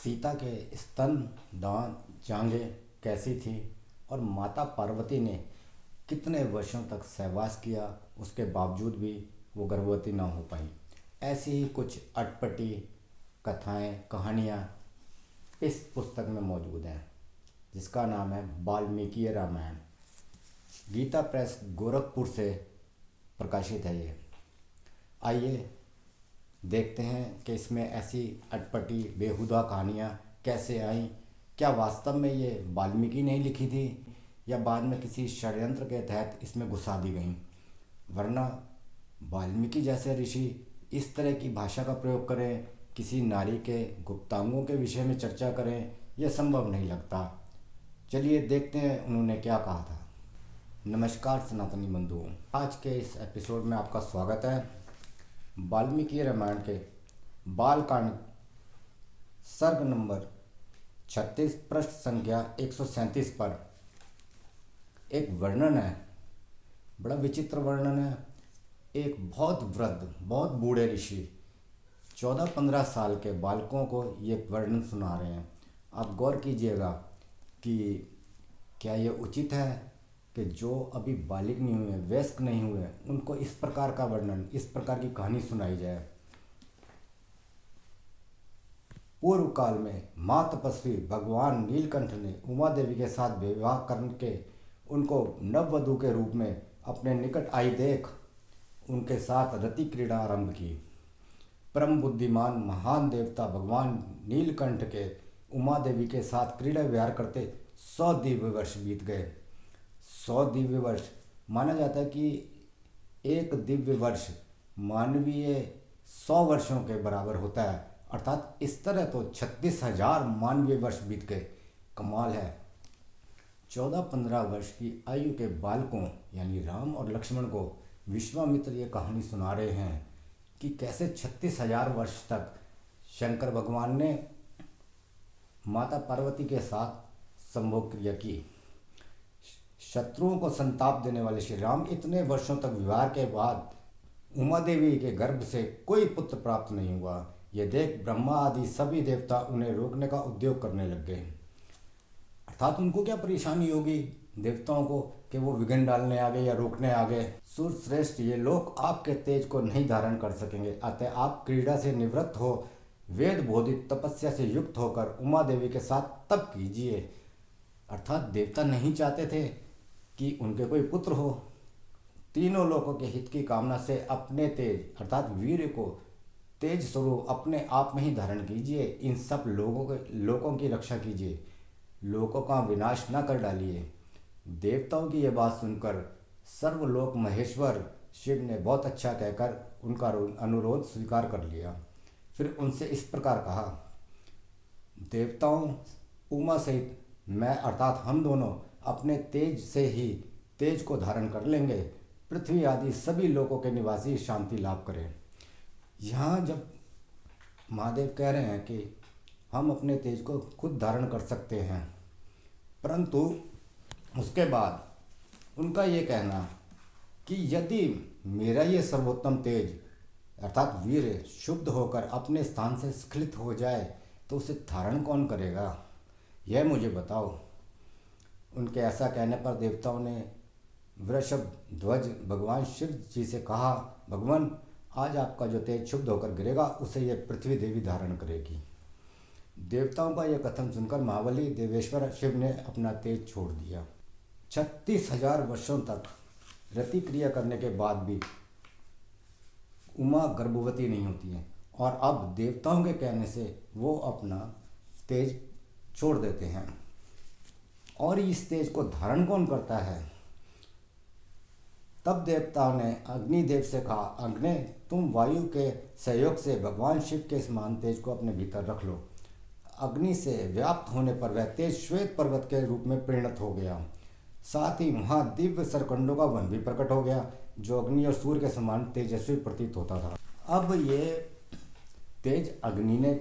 सीता के स्तन, दांत, जांघें कैसी थी और माता पार्वती ने कितने वर्षों तक सहवास किया, उसके बावजूद भी वो गर्भवती ना हो पाई। ऐसी ही कुछ अटपटी कथाएं, कहानियाँ इस पुस्तक में मौजूद हैं, जिसका नाम है वाल्मीकि रामायण। गीता प्रेस गोरखपुर से प्रकाशित है ये। आइए देखते हैं कि इसमें ऐसी अटपटी बेहुदा कहानियाँ कैसे आईं। क्या वास्तव में ये वाल्मीकि ने ही लिखी थी या बाद में किसी षड्यंत्र के तहत इसमें घुसा दी गईं। वरना वाल्मीकि जैसे ऋषि इस तरह की भाषा का प्रयोग करें, किसी नारी के गुप्तांगों के विषय में चर्चा करें, यह संभव नहीं लगता। चलिए देखते हैं उन्होंने क्या कहा था। नमस्कार सनातनी बंधुओं, आज के इस एपिसोड में आपका स्वागत है। वाल्मीकि रामायण के बालकांड सर्ग नंबर 36 पृष्ठ संख्या 137 पर एक वर्णन है, बड़ा विचित्र वर्णन है। एक बहुत वृद्ध, बहुत बूढ़े ऋषि 14-15 साल के बालकों को ये वर्णन सुना रहे हैं। आप गौर कीजिएगा कि क्या ये उचित है कि जो अभी बालिग नहीं हुए, वयस्क नहीं हुए, उनको इस प्रकार का वर्णन, इस प्रकार की कहानी सुनाई जाए। पूर्व काल में माँ तपस्वी भगवान नीलकंठ ने उमा देवी के साथ विवाह करके उनको नववधु के रूप में अपने निकट आई देख उनके साथ रति क्रीड़ा आरंभ की। परम बुद्धिमान महान देवता भगवान नीलकंठ के उमा देवी के साथ क्रीड़ा विहार करते 100 दिव्य वर्ष बीत गए। 100 दिव्य वर्ष माना जाता है कि एक दिव्य वर्ष मानवीय 100 वर्षों के बराबर होता है, अर्थात इस तरह तो 36,000 मानवीय वर्ष बीत गए। कमाल है। 14-15 वर्ष की आयु के बालकों यानी राम और लक्ष्मण को विश्वामित्र ये कहानी सुना रहे हैं कि कैसे 36,000 वर्ष तक शंकर भगवान ने माता पार्वती के साथ संभोग क्रिया की। शत्रुओं को संताप देने वाले श्री राम इतने वर्षों तक विवाह के बाद उमा देवी के गर्भ से कोई पुत्र प्राप्त नहीं हुआ। यह देख ब्रह्मा आदि सभी देवता उन्हें रोकने का उद्योग करने लग गए। अर्थात उनको क्या परेशानी होगी देवताओं को कि वो विघ्न डालने आ गए या रोकने आ गए। सूर्य श्रेष्ठ, ये लोग आपके तेज को नहीं धारण कर सकेंगे, अतः आप क्रीड़ा से निवृत्त हो वेद बोधित तपस्या से युक्त होकर उमा देवी के साथ तप कीजिए। अर्थात देवता नहीं चाहते थे कि उनके कोई पुत्र हो। तीनों लोगों के हित की कामना से अपने तेज अर्थात वीर को तेज स्वरूप अपने आप में ही धारण कीजिए। इन सब लोगों की रक्षा कीजिए, लोगों का विनाश न कर डालिए। देवताओं की यह बात सुनकर सर्वलोक महेश्वर शिव ने बहुत अच्छा कहकर उनका अनुरोध स्वीकार कर लिया। फिर उनसे इस प्रकार कहा, देवताओं, उमा सहित मैं अर्थात हम दोनों अपने तेज से ही तेज को धारण कर लेंगे। पृथ्वी आदि सभी लोगों के निवासी शांति लाभ करें। यहाँ जब महादेव कह रहे हैं कि हम अपने तेज को खुद धारण कर सकते हैं, परंतु उसके बाद उनका ये कहना कि यदि मेरा ये सर्वोत्तम तेज अर्थात वीर शुद्ध होकर अपने स्थान से स्खलित हो जाए तो उसे धारण कौन करेगा, यह मुझे बताओ। उनके ऐसा कहने पर देवताओं ने वृषभ ध्वज भगवान शिव जी से कहा, भगवान, आज आपका जो तेज शुद्ध होकर गिरेगा उसे यह पृथ्वी देवी धारण करेगी। देवताओं का यह कथन सुनकर महाबली देवेश्वर शिव ने अपना तेज छोड़ दिया। 36,000 वर्षों तक रति क्रिया करने के बाद भी उमा गर्भवती नहीं होती हैं और अब देवताओं के कहने से वो अपना तेज छोड़ देते हैं। और इस तेज को धारण कौन करता है? तब देवताओं ने अग्निदेव से कहा, अग्नि, तुम वायु के सहयोग से भगवान शिव के समान तेज को अपने भीतर रख लो। अग्नि से व्याप्त होने पर वह तेज श्वेत पर्वत के रूप में परिणत हो गया। साथ ही वहाँ दिव्य सरकंडों का वन भी प्रकट हो गया, जो अग्नि और सूर्य के समान तेजस्वी प्रतीत होता था। अब ये तेज अग्नि ने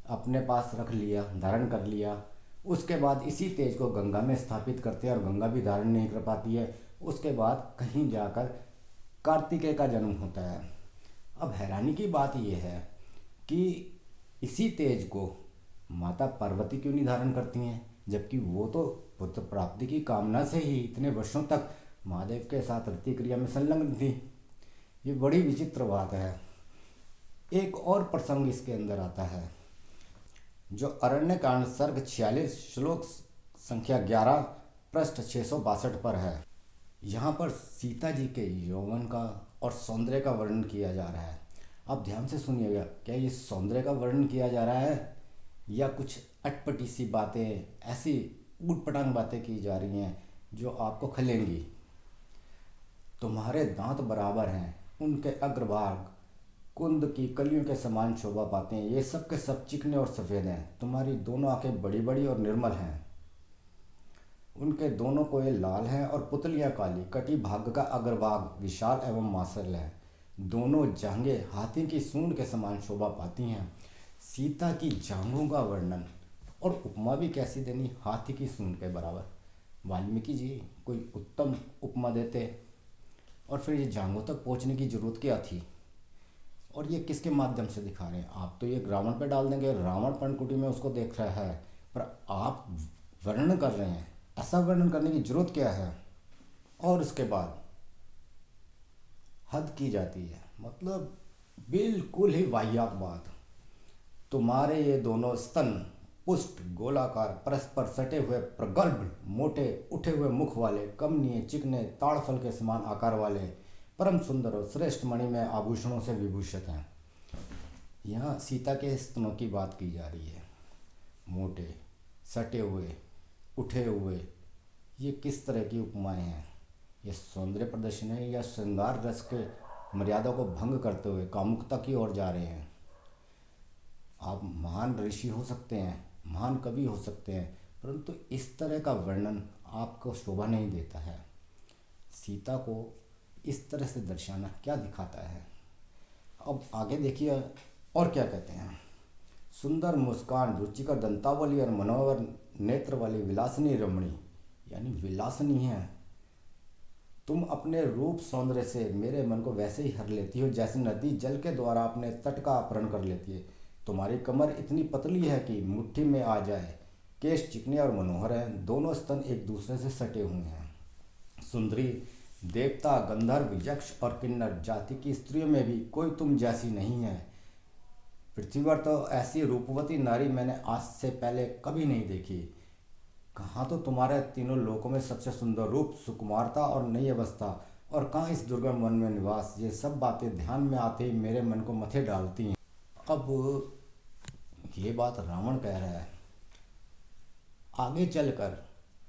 अपने पास रख लिया, धारण कर लिया। उसके बाद इसी तेज को गंगा में स्थापित करते हैं और गंगा भी धारण नहीं कर पाती है। उसके बाद कहीं जाकर कार्तिकेय का जन्म होता है। अब हैरानी की बात यह है कि इसी तेज को माता पार्वती क्यों नहीं धारण करती हैं, जबकि वो तो पुत्र प्राप्ति की कामना से ही इतने वर्षों तक महादेव के साथ रति क्रिया में संलग्न थी। ये बड़ी विचित्र बात है। एक और प्रसंग इसके अंदर आता है जो अरण्य कांड सर्ग 46 श्लोक संख्या 11 पृष्ठ 662 पर है। यहाँ पर सीता जी के यौवन का और सौंदर्य का वर्णन किया जा रहा है। आप ध्यान से सुनिएगा, क्या ये सौंदर्य का वर्णन किया जा रहा है या कुछ अटपटी सी बातें, ऐसी ऊट पटांग बातें की जा रही हैं जो आपको खलेंगी। तुम्हारे दांत बराबर हैं, उनके अग्रभाग कुंद की कलियों के समान शोभा पाते हैं, ये सब के सब चिकने और सफ़ेद हैं। तुम्हारी दोनों आंखें बड़ी बड़ी और निर्मल हैं, उनके दोनों कोए लाल हैं और पुतलियाँ काली। कटी भाग का अग्रभाग विशाल एवं मांसल है, दोनों जांघें हाथी की सूंड के समान शोभा पाती हैं। सीता की जांघों का वर्णन और उपमा भी कैसी देनी, हाथी की सूंड के बराबर। वाल्मीकि जी कोई उत्तम उपमा देते, और फिर ये जांघों तक पहुंचने की जरूरत क्या थी। और ये किसके माध्यम से दिखा रहे हैं, आप तो ये रावण पे डाल देंगे, रावण पर्णकुटी में उसको देख रहा है, पर आप वर्णन कर रहे हैं, ऐसा वर्णन करने की जरूरत क्या है। और उसके बाद हद की जाती है, मतलब बिल्कुल ही वाहियात बात। तुम्हारे ये दोनों स्तन पुष्ट गोलाकार परस्पर सटे हुए प्रगल्भ मोटे उठे हुए मुख वाले कमनीय चिकने ताड़फल के समान आकार वाले परम सुंदर और श्रेष्ठ मणिमय आभूषणों से विभूषित हैं। यहाँ सीता के स्तनों की बात की जा रही है, मोटे सटे हुए उठे हुए। ये किस तरह की उपमाएं हैं, ये सौंदर्य प्रदर्शन है या श्रृंगार रस के मर्यादा को भंग करते हुए कामुकता की ओर जा रहे हैं। आप महान ऋषि हो सकते हैं, महान कवि हो सकते हैं, परंतु इस तरह का वर्णन आपको शोभा नहीं देता है। सीता को इस तरह से दर्शाना क्या दिखाता है। अब आगे देखिए और क्या कहते हैं। सुंदर मुस्कान, रुचिकर दंतावली और मनोहर नेत्र वाली विलासनी रमणी, यानी विलासनी है। तुम अपने रूप सौंदर्य से मेरे मन को वैसे ही हर लेती हो जैसे नदी जल के द्वारा अपने तट का अपहरण कर लेती है। तुम्हारी कमर इतनी पतली है कि मुट्ठी में आ जाए, केश चिकने और मनोहर हैं, दोनों स्तन एक दूसरे से सटे हुए हैं। सुंदरी, देवता, गंधर्व, यक्ष और किन्नर जाति की स्त्रियों में भी कोई तुम जैसी नहीं है। पृथ्वी पर तो ऐसी रूपवती नारी मैंने आज से पहले कभी नहीं देखी। कहाँ तो तुम्हारे तीनों लोकों में सबसे सुंदर रूप, सुकुमारता और नई अवस्था, और कहाँ इस दुर्गम वन में निवास। ये सब बातें ध्यान में आते ही मेरे मन को मथे डालती हैं। अब ये बात रावण कह रहा है। आगे चलकर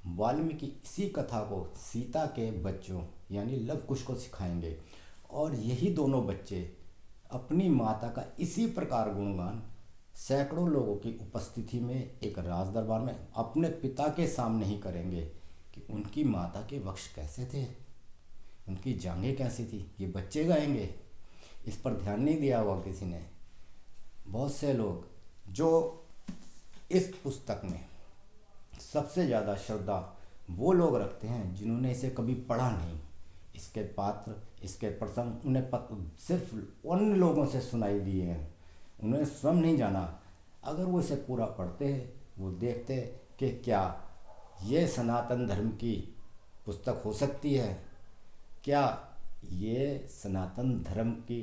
वाल्मीकि इसी कथा को सीता के बच्चों यानी लव कुश को सिखाएंगे, और यही दोनों बच्चे अपनी माता का इसी प्रकार गुणगान सैकड़ों लोगों की उपस्थिति में एक राज दरबार में अपने पिता के सामने ही करेंगे कि उनकी माता के वक्ष कैसे थे, उनकी जांघें कैसी थी। ये बच्चे गाएंगे, इस पर ध्यान नहीं दिया हुआ किसी ने। बहुत से लोग जो इस पुस्तक में सबसे ज़्यादा श्रद्धा वो लोग रखते हैं जिन्होंने इसे कभी पढ़ा नहीं। इसके पात्र, इसके प्रसंग उन्हें सिर्फ उन लोगों से सुनाई दिए हैं, उन्हें स्वयं नहीं जाना। अगर वो इसे पूरा पढ़ते, वो देखते कि क्या ये सनातन धर्म की पुस्तक हो सकती है, क्या ये सनातन धर्म की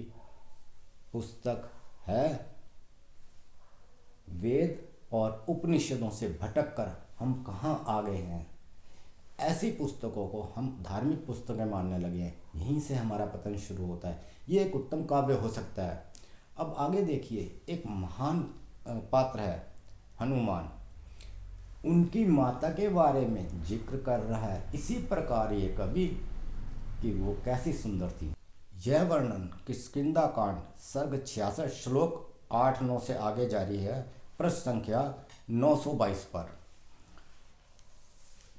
पुस्तक है। वेद और उपनिषदों से भटक कर हम कहाँ आ गए हैं। ऐसी पुस्तकों को हम धार्मिक पुस्तकें मानने लगे हैं, यहीं से हमारा पतन शुरू होता है। ये एक उत्तम काव्य हो सकता है। अब आगे देखिए, एक महान पात्र है हनुमान, उनकी माता के बारे में जिक्र कर रहा है इसी प्रकार ये कवि कि वो कैसी सुंदर थी। यह वर्णन किष्किंधा कांड सर्ग 66 श्लोक 8-9 से आगे जारी है, पृष्ठ संख्या 922 पर।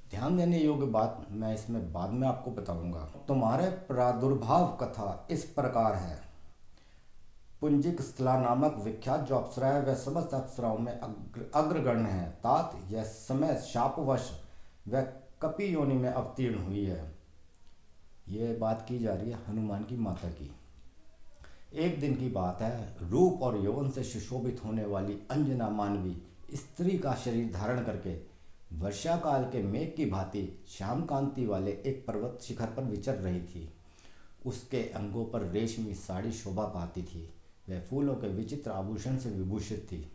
ध्यान देने योग्य बात मैं इसमें बाद में आपको बताऊंगा। तुम्हारे प्रादुर्भाव कथा इस प्रकार है। पुंजिक स्थला नामक विख्यात जो अप्सरा है वह समस्त अप्सराओं में अग्रगण्य है। तात यह समय शापवश वह कपि योनि में अवतीर्ण हुई है। यह बात की जा रही है हनुमान की माता की। एक दिन की बात है, रूप और यौवन से सुशोभित होने वाली अंजना मानवी स्त्री का शरीर धारण करके वर्षा काल के मेघ की भांति श्याम कांति वाले एक पर्वत शिखर पर विचर रही थी। उसके अंगों पर रेशमी साड़ी शोभा पाती थी। वह फूलों के विचित्र आभूषण से विभूषित थी।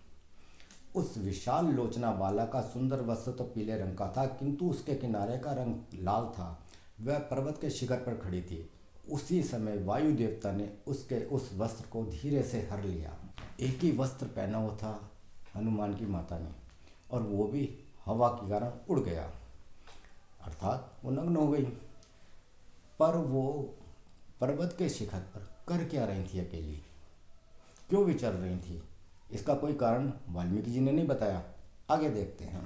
उस विशाल लोचना बाला का सुंदर वस्त्र तो पीले रंग का था, किंतु उसके किनारे का रंग लाल था। वह पर्वत के शिखर पर खड़ी थी। उसी समय वायु देवता ने उसके उस वस्त्र को धीरे से हर लिया। एक ही वस्त्र पहना हुआ था हनुमान की माता ने, और वो भी हवा के कारण उड़ गया, अर्थात वो नग्न हो गई। पर वो पर्वत के शिखर पर कर क्या रही थी अकेली, क्यों विचर रही थी? इसका कोई कारण वाल्मीकि जी ने नहीं बताया। आगे देखते हैं।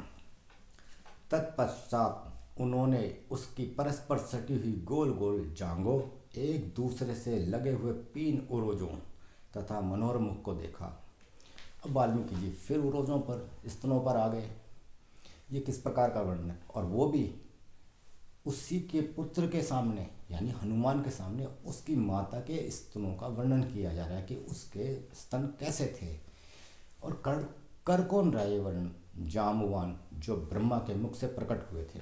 तत्पश्चात उन्होंने उसकी परस्पर सटी हुई गोल गोल जांघों, एक दूसरे से लगे हुए पीन उरोजों तथा मनोहर मुख को देखा। अब वाल्मीकि जी फिर उरोजों पर, स्तनों पर आ गए। ये किस प्रकार का वर्णन है, और वो भी उसी के पुत्र के सामने, यानी हनुमान के सामने उसकी माता के स्तनों का वर्णन किया जा रहा है कि उसके स्तन कैसे थे। और कर कर कौन रहा है ये वर्णन? जाम्बवान, जो ब्रह्मा के मुख से प्रकट हुए थे।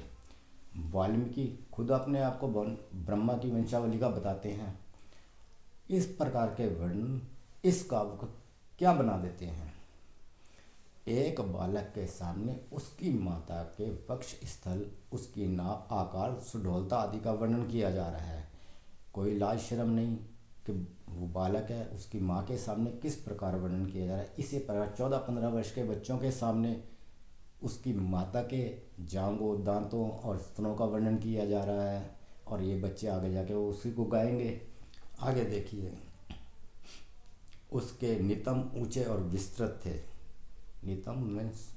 वाल्मीकि खुद अपने आप को ब्रह्मा की वंशावली का बताते हैं। इस प्रकार के वर्णन इस काव्य को क्या बना देते हैं? एक बालक के सामने उसकी माता के वक्ष स्थल, उसकी नाप, आकार, सुडौलता आदि का वर्णन किया जा रहा है। कोई लाज शर्म नहीं कि वो बालक है, उसकी माँ के सामने किस प्रकार वर्णन किया जा रहा है। इसी प्रकार 14-15 वर्ष के बच्चों के सामने उसकी माता के जांघों, दांतों और स्तनों का वर्णन किया जा रहा है, और ये बच्चे आगे जाके वो उसी को गाएंगे। आगे देखिए, उसके नितंब ऊंचे और विस्तृत थे। नितंब मीन्स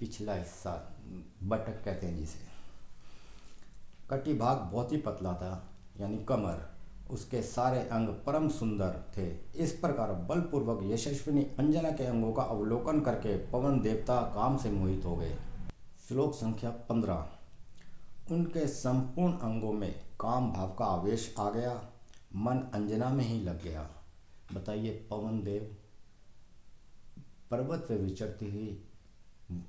पिछला हिस्सा, बटक कहते हैं जिसे। कटी भाग बहुत ही पतला था, यानी कमर। उसके सारे अंग परम सुंदर थे। इस प्रकार बलपूर्वक यशस्विनी अंजना के अंगों का अवलोकन करके पवन देवता काम से मोहित हो गए। श्लोक संख्या 15। उनके संपूर्ण अंगों में काम भाव का आवेश आ गया, मन अंजना में ही लग गया। बताइए, पवन देव पर्वत पे विचरती हुई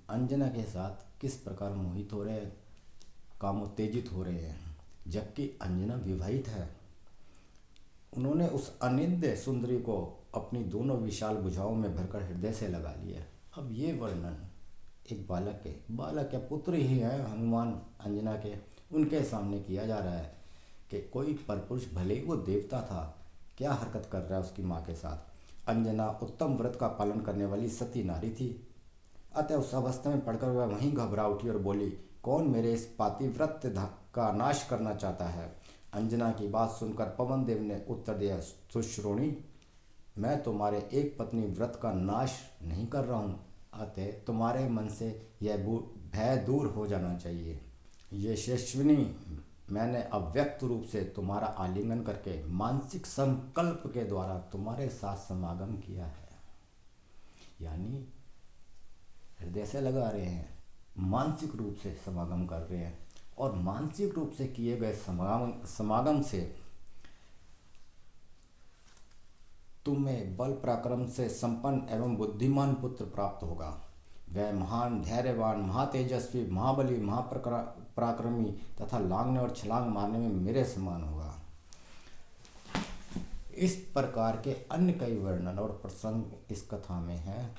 अंजना के साथ किस प्रकार मोहित हो रहे हैं, कामोत्तेजित हो रहे हैं, जबकि अंजना विवाहित है। उन्होंने उस अनिंद्य सुंदरी को अपनी दोनों विशाल भुजाओं में भरकर हृदय से लगा लिया। अब ये वर्णन एक बालक या पुत्र ही है हनुमान अंजना के, उनके सामने किया जा रहा है कि कोई परपुरुष, भले ही वो देवता था, क्या हरकत कर रहा है उसकी माँ के साथ। अंजना उत्तम व्रत का पालन करने वाली सती नारी थी, अतः उस अवस्था में पढ़कर वह वहीं घबरा उठी और बोली, कौन मेरे इस पातिव्रत का नाश करना चाहता है? अंजना की बात सुनकर पवन देव ने उत्तर दिया, सुश्रोणी, मैं तुम्हारे एक पत्नी व्रत का नाश नहीं कर रहा हूँ, अतः तुम्हारे मन से यह भय दूर हो जाना चाहिए। यशस्विनी, मैंने अव्यक्त रूप से तुम्हारा आलिंगन करके मानसिक संकल्प के द्वारा तुम्हारे साथ समागम किया है। यानी हृदय से लगा रहे हैं, मानसिक रूप से समागम कर रहे हैं, और मानसिक रूप से किए गए समागम से तुम्हें बल पराक्रम से संपन्न एवं बुद्धिमान पुत्र प्राप्त होगा। वह महान, धैर्यवान, महातेजस्वी, महाबली, महापराक्रमी तथा लांघने और छलांग मारने में मेरे समान होगा। इस प्रकार के अन्य कई वर्णन और प्रसंग इस कथा में हैं,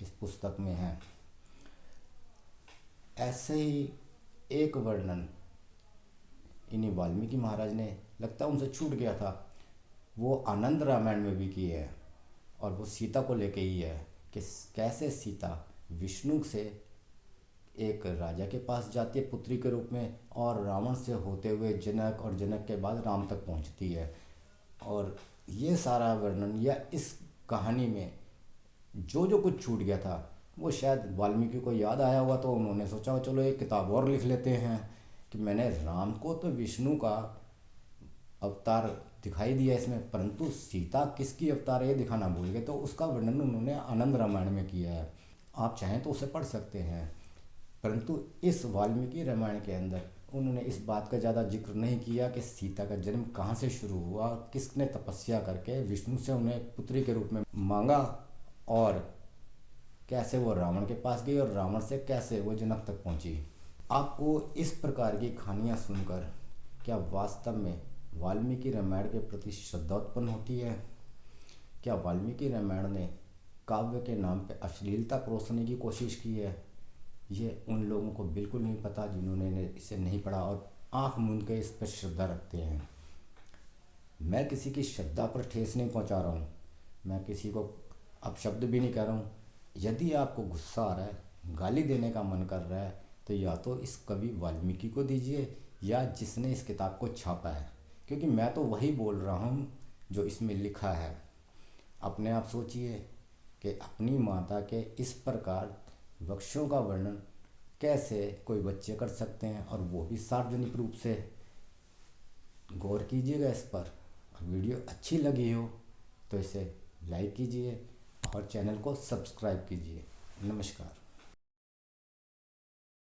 इस पुस्तक में हैं। ऐसे ही एक वर्णन इन्हीं वाल्मीकि महाराज ने, लगता है उनसे छूट गया था, वो आनंद रामायण में भी की है, और वो सीता को लेके ही है कि कैसे सीता विष्णु से एक राजा के पास जाती है पुत्री के रूप में, और रावण से होते हुए जनक, और जनक के बाद राम तक पहुंचती है। और ये सारा वर्णन या इस कहानी में जो जो कुछ छूट गया था वो शायद वाल्मीकि को याद आया होगा, तो उन्होंने सोचा चलो एक किताब और लिख लेते हैं कि मैंने राम को तो विष्णु का अवतार दिखाई दिया इसमें, परंतु सीता किसकी अवतार ये दिखाना भूल गए, तो उसका वर्णन उन्होंने आनंद रामायण में किया है। आप चाहें तो उसे पढ़ सकते हैं, परंतु इस वाल्मीकि रामायण के अंदर उन्होंने इस बात का ज़्यादा जिक्र नहीं किया कि सीता का जन्म कहाँ से शुरू हुआ, किसने तपस्या करके विष्णु से उन्हें पुत्री के रूप में मांगा, और कैसे वो रावण के पास गई और रावण से कैसे वो जनक तक पहुंची। आपको इस प्रकार की कहानियाँ सुनकर क्या वास्तव में वाल्मीकि रामायण के प्रति श्रद्धा उत्पन्न होती है? क्या वाल्मीकि रामायण ने काव्य के नाम पे अश्लीलता परोसने की कोशिश की है? ये उन लोगों को बिल्कुल नहीं पता जिन्होंने इसे नहीं पढ़ा और आंख मूंद के इस पर श्रद्धा रखते हैं। मैं किसी की श्रद्धा पर ठेस नहीं पहुंचा रहा हूँ, मैं किसी को अपशब्द भी नहीं कह रहा हूँ। यदि आपको गुस्सा आ रहा है, गाली देने का मन कर रहा है, तो या तो इस कवि वाल्मीकि को दीजिए या जिसने इस किताब को छापा है, क्योंकि मैं तो वही बोल रहा हूँ जो इसमें लिखा है। अपने आप सोचिए कि अपनी माता के इस प्रकार वृक्षों का वर्णन कैसे कोई बच्चे कर सकते हैं, और वो भी सार्वजनिक रूप से। गौर कीजिएगा इस पर। और वीडियो अच्छी लगी हो तो इसे लाइक कीजिए और चैनल को सब्सक्राइब कीजिए। नमस्कार।